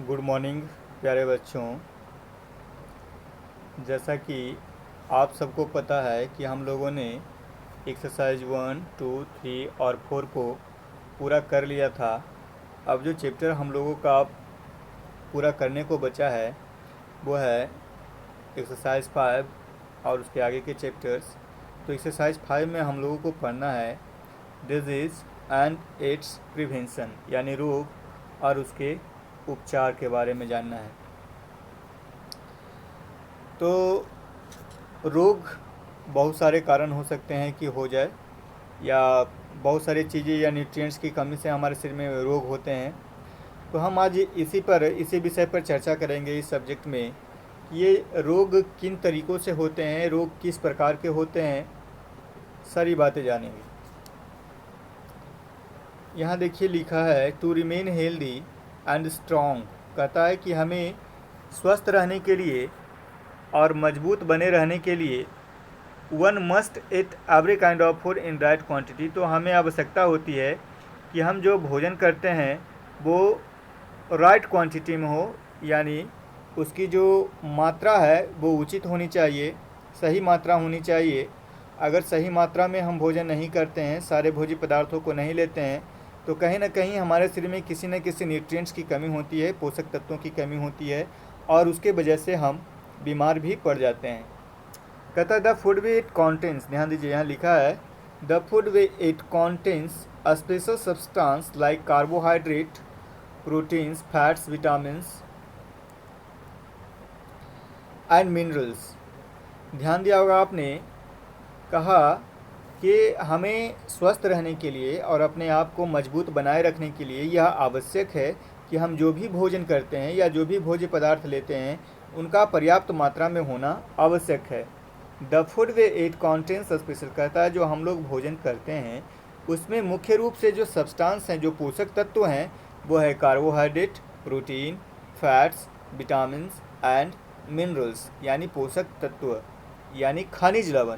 Good morning प्यारे बच्चों। जैसा कि आप सबको पता है कि हम लोगों ने एक्सरसाइज 1, 2, 3 और 4 को पूरा कर लिया था। अब जो चैप्टर हम लोगों का पूरा करने को बचा है वो है एक्सरसाइज 5 और उसके आगे के चैप्टर्स। तो एक्सरसाइज 5 में हम लोगों को पढ़ना है डिजीज़ एंड इट्स प्रिवेंशन, यानी रोग और उसके उपचार के बारे में जानना है। तो रोग बहुत सारे कारण हो सकते हैं कि हो जाए, या बहुत सारी चीज़ें या न्यूट्रिएंट्स की कमी से हमारे शरीर में रोग होते हैं। तो हम आज इसी विषय पर चर्चा करेंगे इस सब्जेक्ट में कि ये रोग किन तरीक़ों से होते हैं, रोग किस प्रकार के होते हैं, सारी बातें जानेंगे। यहाँ देखिए लिखा है to remain healthy and strong, कहता है कि हमें स्वस्थ रहने के लिए और मजबूत बने रहने के लिए one must eat every kind of food in right quantity. तो हमें आवश्यकता होती है कि हम जो भोजन करते हैं वो राइट क्वांटिटी में हो, यानी उसकी जो मात्रा है वो उचित होनी चाहिए, सही मात्रा होनी चाहिए। अगर सही मात्रा में हम भोजन नहीं करते हैं, सारे भोज्य पदार्थों को नहीं लेते हैं, तो कहीं ना कहीं हमारे शरीर में किसी न किसी न्यूट्रिएंट्स की कमी होती है, पोषक तत्वों की कमी होती है, और उसके वजह से हम बीमार भी पड़ जाते हैं। कहता है the food we eat contains, ध्यान दीजिए यहाँ लिखा है the food we eat contains a special substance like carbohydrate, proteins, fats, vitamins and minerals. ध्यान दिया होगा आपने, कहा कि हमें स्वस्थ रहने के लिए और अपने आप को मजबूत बनाए रखने के लिए यह आवश्यक है कि हम जो भी भोजन करते हैं या जो भी भोज्य पदार्थ लेते हैं उनका पर्याप्त मात्रा में होना आवश्यक है। The food way at contains special, कहता है जो हम लोग भोजन करते हैं उसमें मुख्य रूप से जो सब्सटेंस हैं, जो पोषक तत्व हैं, वो है carbohydrate, protein, fats, vitamins and minerals, यानी पोषक तत्व यानी खनिज लवण।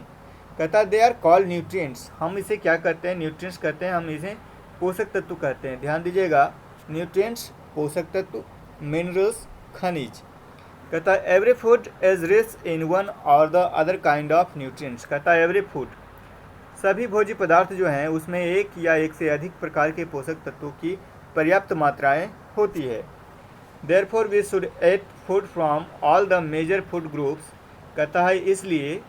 कहता है दे आर कॉल्ड न्यूट्रिएंट्स, हम इसे क्या कहते हैं, न्यूट्रिएंट्स कहते हैं, हम इसे पोषक तत्व कहते हैं। ध्यान दीजिएगा, न्यूट्रिएंट्स पोषक तत्व, मिनरल्स खनिज। कहता है every food is rich in one और the other kind of nutrients. कहता है एवरी फूड, सभी भोज्य पदार्थ जो हैं उसमें एक या एक से अधिक प्रकार के पोषक तत्वों की पर्याप्त मात्राएं होती है। Therefore we should eat food from all the major food groups. कहता है इसलिए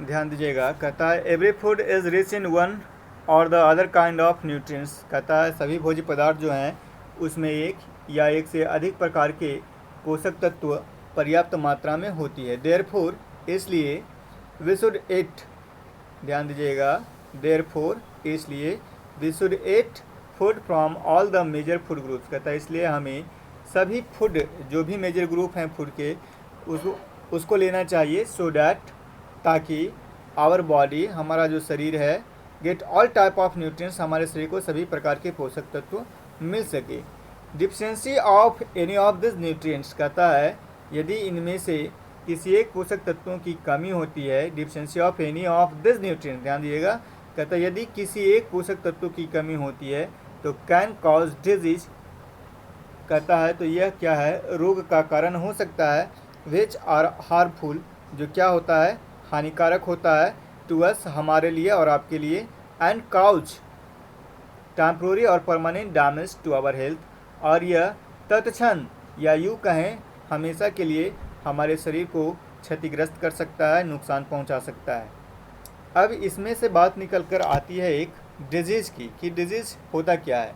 ध्यान दीजिएगा, कहता है every food is rich in one और the other kind of nutrients. कहता है सभी भोज्य पदार्थ जो हैं उसमें एक या एक से अधिक प्रकार के पोषक तत्व पर्याप्त मात्रा में होती है। देयरफॉर, इसलिए, वी शुड ईट, ध्यान दीजिएगा, देयरफॉर इसलिए, we should eat food from all the major food groups. कहता है इसलिए हमें सभी फूड, जो भी मेजर ग्रुप हैं फूड के, उसको लेना चाहिए, सो डैट, ताकि आवर बॉडी, हमारा जो शरीर है, get all type of nutrients, हमारे शरीर को सभी प्रकार के पोषक तत्व मिल सके। Deficiency of any of this nutrients, कहता है यदि इनमें से किसी एक पोषक तत्वों की कमी होती है, deficiency of any of this nutrients, ध्यान दिएगा, कहता है यदि किसी एक पोषक तत्व की कमी होती है तो कैन कॉज डिजीज, कहता है तो यह क्या है, रोग का कारण हो सकता है। विच आर हार्मफुल, जो क्या होता है, हानिकारक होता है, टू अस, हमारे लिए और आपके लिए, एंड काउज टेम्प्रोरी और permanent damage to our health, और यह तत्क्षण या यूँ कहें हमेशा के लिए हमारे शरीर को क्षतिग्रस्त कर सकता है, नुकसान पहुंचा सकता है। अब इसमें से बात निकल कर आती है एक डिजीज़ की, कि डिजीज़ होता क्या है।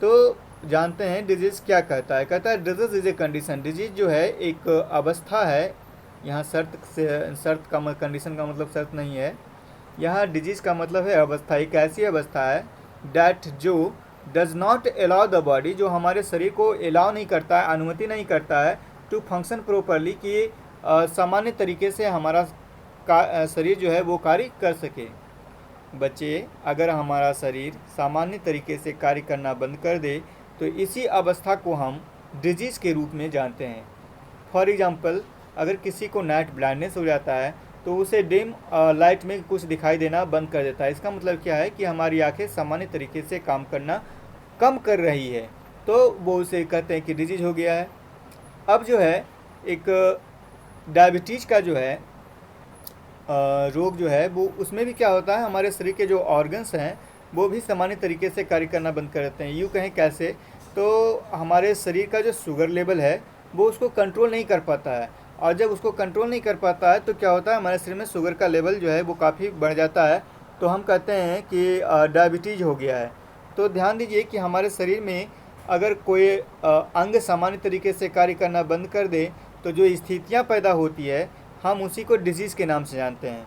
तो जानते हैं डिजीज़ क्या कहता है। कहता है disease is a condition, disease जो है एक अवस्था है। यहाँ शर्त का कंडीशन का मतलब शर्त नहीं है, यहाँ डिजीज़ का मतलब है अवस्था। एक ऐसी अवस्था है डैट, जो does not allow the body, जो हमारे शरीर को अलाउ नहीं करता है, अनुमति नहीं करता है, टू फंक्शन प्रॉपरली, कि सामान्य तरीके से हमारा शरीर जो है वो कार्य कर सके। बच्चे, अगर हमारा शरीर सामान्य तरीके से कार्य करना बंद कर दे तो इसी अवस्था को हम डिजीज़ के रूप में जानते हैं। फॉर एग्ज़ाम्पल, अगर किसी को नाइट ब्लाइंडनेस हो जाता है तो उसे डिम लाइट में कुछ दिखाई देना बंद कर देता है। इसका मतलब क्या है कि हमारी आंखें सामान्य तरीके से काम करना कम कर रही है, तो वो उसे कहते हैं कि डिजीज हो गया है। अब जो है एक डायबिटीज़ का जो है रोग जो है वो, उसमें भी क्या होता है, हमारे शरीर के जो ऑर्गन्स हैं वो भी सामान्य तरीके से कार्य करना बंद कर देते हैं। यूँ कहें कैसे, तो हमारे शरीर का जो शुगर लेवल है वो उसको कंट्रोल नहीं कर पाता है, और जब उसको कंट्रोल नहीं कर पाता है तो क्या होता है, हमारे शरीर में शुगर का लेवल जो है वो काफ़ी बढ़ जाता है, तो हम कहते हैं कि डायबिटीज़ हो गया है। तो ध्यान दीजिए कि हमारे शरीर में अगर कोई अंग सामान्य तरीके से कार्य करना बंद कर दे तो जो स्थितियाँ पैदा होती है हम उसी को डिजीज़ के नाम से जानते हैं।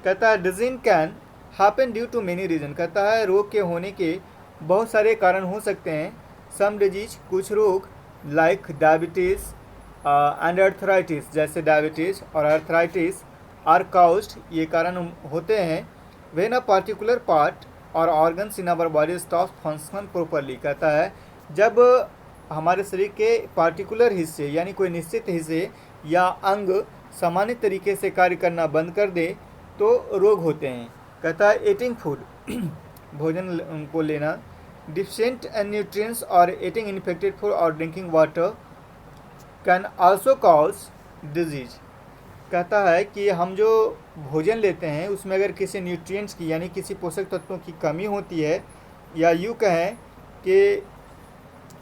कहता है disease can happen due to many reason. कहता है रोग के होने के बहुत सारे कारण हो सकते हैं। सम डिजीज, कुछ रोग, लाइक डायबिटीज़ एंड अर्थराइटिस, जैसे डायबिटीज़ और अर्थराइटिस आर काउज्ड, ये कारण होते हैं व्हेन अ पर्टिकुलर पार्ट और organs in our body stop function properly. कहता है जब हमारे शरीर के पार्टिकुलर हिस्से यानी कोई निश्चित हिस्से या अंग सामान्य तरीके से कार्य करना बंद कर दे तो रोग होते हैं। कहता है ईटिंग फूड, भोजन को लेना, डिफिशिएंट इन न्यूट्रिएंट्स और ईटिंग इन्फेक्टेड फूड और drinking water can also cause disease. कहता है कि हम जो भोजन लेते हैं उसमें अगर किसी न्यूट्रिएंट्स की यानी किसी पोषक तत्वों की कमी होती है, या यूँ कहें कि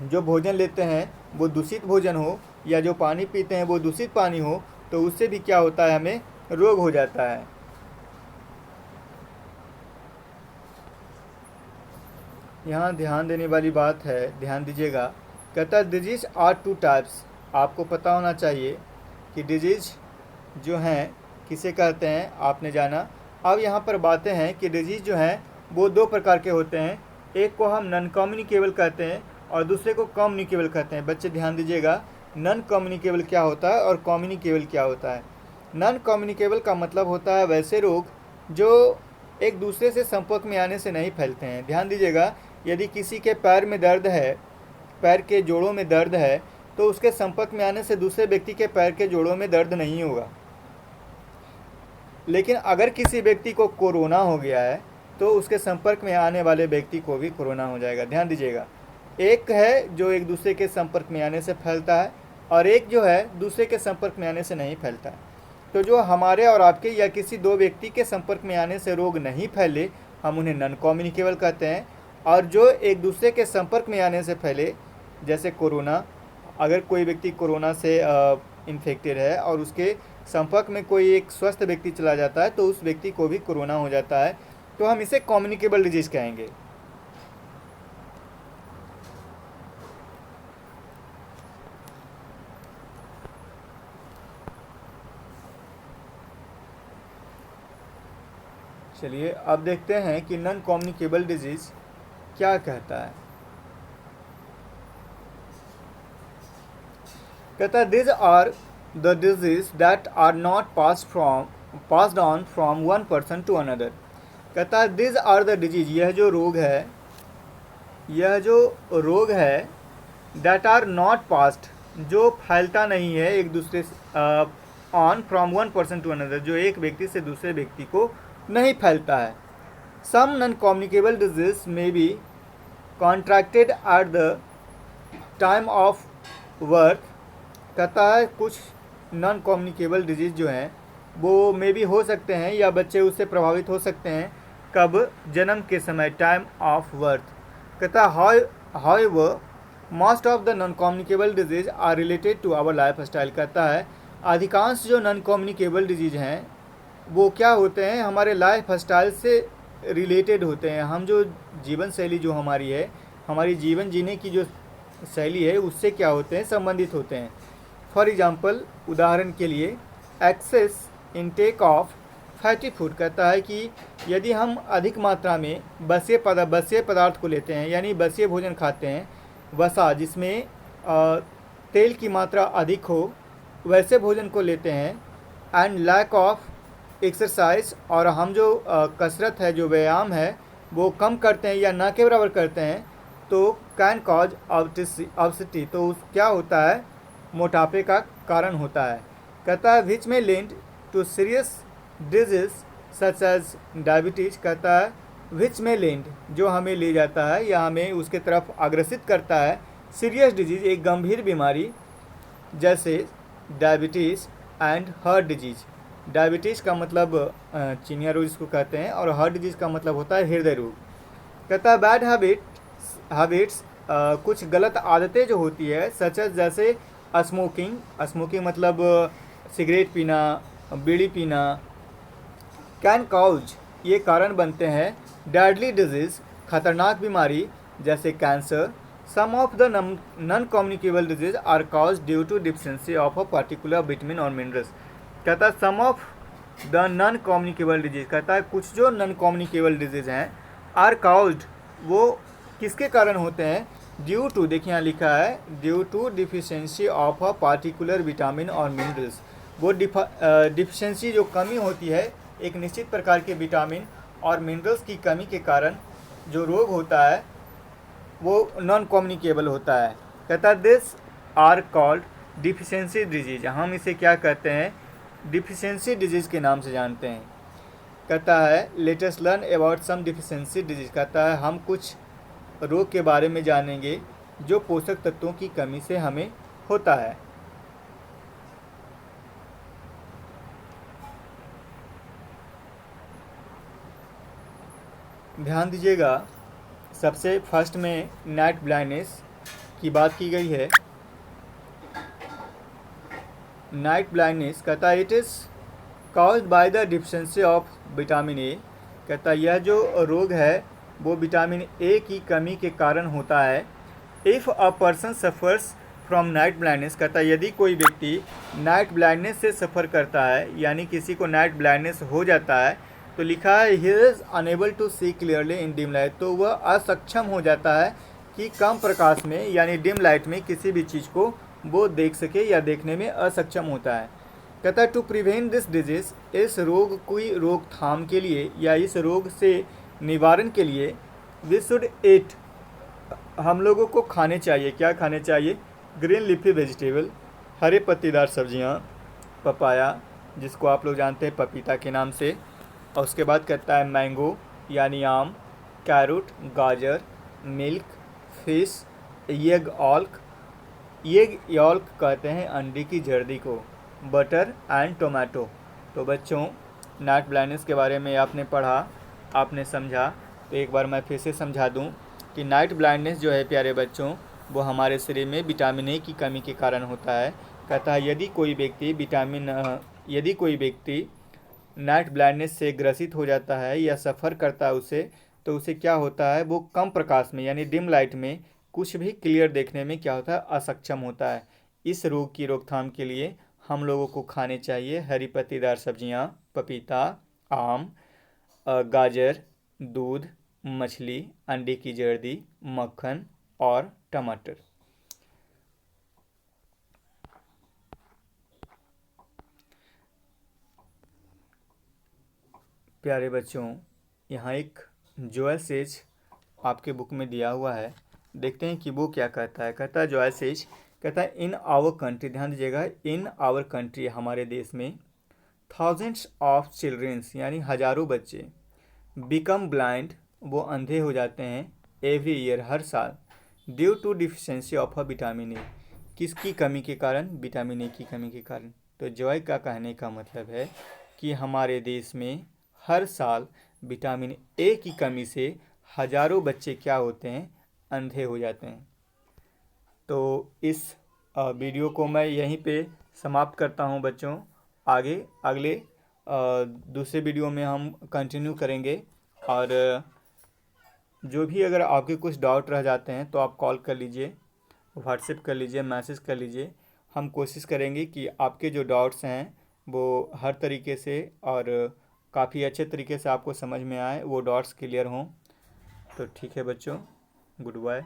जो भोजन लेते हैं वो दूषित भोजन हो, या जो पानी पीते हैं वो दूषित पानी हो, तो उससे भी क्या होता है, हमें रोग हो जाता है। यहाँ ध्यान देने वाली बात है, ध्यान दीजिएगा। कहता है डिजीज आर टू टाइप्स। आपको पता होना चाहिए कि डिजीज जो हैं किसे कहते हैं, आपने जाना। अब यहाँ पर बातें हैं कि डिजीज जो हैं वो दो प्रकार के होते हैं। एक को हम नॉन कम्युनिकेबल कहते हैं और दूसरे को कम्युनिकेबल कहते हैं। बच्चे ध्यान दीजिएगा, नॉन कम्युनिकेबल क्या होता है और कम्युनिकेबल क्या होता है। नॉन कम्युनिकेबल का मतलब होता है वैसे रोग जो एक दूसरे से संपर्क में आने से नहीं फैलते हैं। ध्यान दीजिएगा, यदि किसी के पैर में दर्द है, पैर के जोड़ों में दर्द है, तो उसके संपर्क में आने से दूसरे व्यक्ति के पैर के जोड़ों में दर्द नहीं होगा। लेकिन अगर किसी व्यक्ति को कोरोना हो गया है तो उसके संपर्क में आने वाले व्यक्ति को भी कोरोना हो जाएगा। ध्यान दीजिएगा, एक है जो एक दूसरे के संपर्क में आने से फैलता है और एक जो है दूसरे के संपर्क में आने से नहीं फैलता है। तो जो हमारे और आपके या किसी दो व्यक्ति के संपर्क में आने से रोग नहीं फैले हम उन्हें नॉन कम्युनिकेबल कहते हैं, और जो एक दूसरे के संपर्क में आने से फैले, जैसे कोरोना, अगर कोई व्यक्ति कोरोना से इन्फेक्टेड है और उसके संपर्क में कोई एक स्वस्थ व्यक्ति चला जाता है तो उस व्यक्ति को भी कोरोना हो जाता है, तो हम इसे कम्युनिकेबल डिजीज़ कहेंगे। चलिए अब देखते हैं कि नॉन कम्युनिकेबल डिजीज़ क्या कहता है। कहता है this are the disease that are not passed on from one person to another. कहता है दिस आर द डिजीज, यह जो रोग है दैट आर नॉट पास्ड, जो फैलता नहीं है एक दूसरे on from one person to another, जो एक व्यक्ति से दूसरे व्यक्ति को नहीं फैलता है। Some non communicable disease may be contracted at the time of birth. कहता है कुछ नॉन कम्युनिकेबल डिजीज़ जो हैं वो मे भी हो सकते हैं या बच्चे उससे प्रभावित हो सकते हैं, कब, जन्म के समय, टाइम ऑफ बर्थ। कहता है however most of the non communicable diseases are related to our life style. कहता है अधिकांश जो नॉन कम्युनिकेबल डिजीज़ हैं वो क्या होते हैं, हमारे लाइफ स्टाइल से रिलेटेड होते हैं। हम जो जीवन शैली जो हमारी है, हमारी जीवन जीने की जो शैली है उससे क्या होते हैं, संबंधित होते हैं। फॉर एग्ज़ाम्पल, उदाहरण के लिए, excess intake of fatty food. कहता है कि यदि हम अधिक मात्रा में बसीय पदार्थ को लेते हैं, यानी बसीय भोजन खाते हैं, वसा जिसमें तेल की मात्रा अधिक हो, वैसे भोजन को लेते हैं, एंड लैक ऑफ एक्सरसाइज, और हम जो कसरत है, जो व्यायाम है वो कम करते हैं या ना के बराबर करते हैं, तो कैन कॉज ऑब्सिटी, तो क्या होता है, मोटापे का कारण होता है। कहता है विच में linked to serious disease such as diabetes. कहता है विच में लिंड, जो हमें ले जाता है या हमें उसके तरफ अग्रसित करता है, सीरियस डिजीज, एक गंभीर बीमारी जैसे diabetes and heart disease. Diabetes का मतलब चिनिया रोग जिसको कहते हैं, और हार्ट डिजीज़ का मतलब होता है हृदय रोग। कहता है बैड हैबिट्स, कुछ गलत आदतें जो होती है, सच जैसे स्मोकिंग मतलब सिगरेट पीना, बीड़ी पीना, कैन कॉज, ये कारण बनते हैं डेडली डिजीज़, खतरनाक बीमारी जैसे cancer. Some of the non communicable disease are cause due to deficiency of a particular vitamin और मिनरल्स। कहता है some of the non communicable disease, कहता है कुछ जो नॉन कम्युनिकेबल डिजीज हैं, आर कॉज्ड, वो किसके कारण होते हैं, ड्यू टू, देखिए यहाँ लिखा है due to deficiency of a particular vitamin और मिनरल्स। वो डिफिशिएंसी जो कमी होती है एक निश्चित प्रकार के विटामिन और मिनरल्स की कमी के कारण जो रोग होता है वो नॉन कम्युनिकेबल होता है। कहता है this are called deficiency disease, हम इसे क्या कहते हैं, डिफिशिएंसी डिजीज के नाम से जानते हैं। कहता है let us learn about some deficiency disease. कहता है हम कुछ रोग के बारे में जानेंगे जो पोषक तत्वों की कमी से हमें होता है। ध्यान दीजिएगा, सबसे फर्स्ट में नाइट ब्लाइंडनेस की बात की गई है। नाइट ब्लाइंडनेस कहता है it is caused by the deficiency of vitamin A. कहता है यह जो रोग है वो विटामिन ए की कमी के कारण होता है। If a person suffers from night blindness, कहता है यदि कोई व्यक्ति नाइट ब्लाइंडनेस से सफ़र करता है, यानी किसी को नाइट ब्लाइंडनेस हो जाता है, तो लिखा है he is unable to see clearly in dim light, तो वह असक्षम हो जाता है कि कम प्रकाश में यानी डिम लाइट में किसी भी चीज़ को वो देख सके या देखने में असक्षम होता है। कहता है टू प्रिवेंट दिस डिजीज़, इस रोग की रोकथाम के लिए या इस रोग से निवारण के लिए वी शुड ईट, हम लोगों को खाने चाहिए, क्या खाने चाहिए, ग्रीन लीफी वेजिटेबल, हरे पत्तीदार सब्जियां, पपाया जिसको आप लोग जानते हैं पपीता के नाम से, और उसके बाद कहता है मैंगो यानी आम, कैरोट गाजर, मिल्क, फिश, एग यॉल्क कहते हैं अंडे की जर्दी को, बटर एंड टोमेटो। तो बच्चों नाइट ब्लाइंडनेस के बारे में आपने पढ़ा, आपने समझा, तो एक बार मैं फिर से समझा दूं कि नाइट ब्लाइंडनेस जो है प्यारे बच्चों वो हमारे शरीर में विटामिन ए की कमी के कारण होता है। कहता है यदि कोई व्यक्ति नाइट ब्लाइंडनेस से ग्रसित हो जाता है या सफ़र करता है उसे, तो उसे क्या होता है, वो कम प्रकाश में यानी डिम लाइट में कुछ भी क्लियर देखने में क्या होता है, असक्षम होता है। इस रोग की रोकथाम के लिए हम लोगों को खाने चाहिए हरी पत्तीदार सब्जियां, पपीता, आम, गाजर, दूध, मछली, अंडे की जर्दी, मक्खन और टमाटर। प्यारे बच्चों यहाँ एक जोएल सेज आपके बुक में दिया हुआ है, देखते हैं कि वो क्या कहता है। कहता है जोएल सेज, कहता है इन आवर कंट्री, ध्यान दीजिएगा, इन आवर कंट्री, हमारे देश में, थाउजेंड्स ऑफ चिल्ड्रंस यानी हज़ारों बच्चे, बिकम ब्लाइंड, वो अंधे हो जाते हैं, एवरी ईयर, हर साल, due to deficiency of a vitamin A, किसकी कमी के कारण, विटामिन ए की कमी के कारण। तो जॉय का कहने का मतलब है कि हमारे देश में हर साल विटामिन ए की कमी से हज़ारों बच्चे क्या होते हैं, अंधे हो जाते हैं। तो इस वीडियो को मैं यहीं पे समाप्त करता हूं बच्चों। आगे अगले दूसरे वीडियो में हम कंटिन्यू करेंगे, और जो भी अगर आपके कुछ डाउट रह जाते हैं तो आप कॉल कर लीजिए, व्हाट्सएप कर लीजिए, मैसेज कर लीजिए। हम कोशिश करेंगे कि आपके जो डाउट्स हैं वो हर तरीके से और काफ़ी अच्छे तरीके से आपको समझ में आए, वो डाउट्स क्लियर हों। तो ठीक है बच्चों, गुड बाय।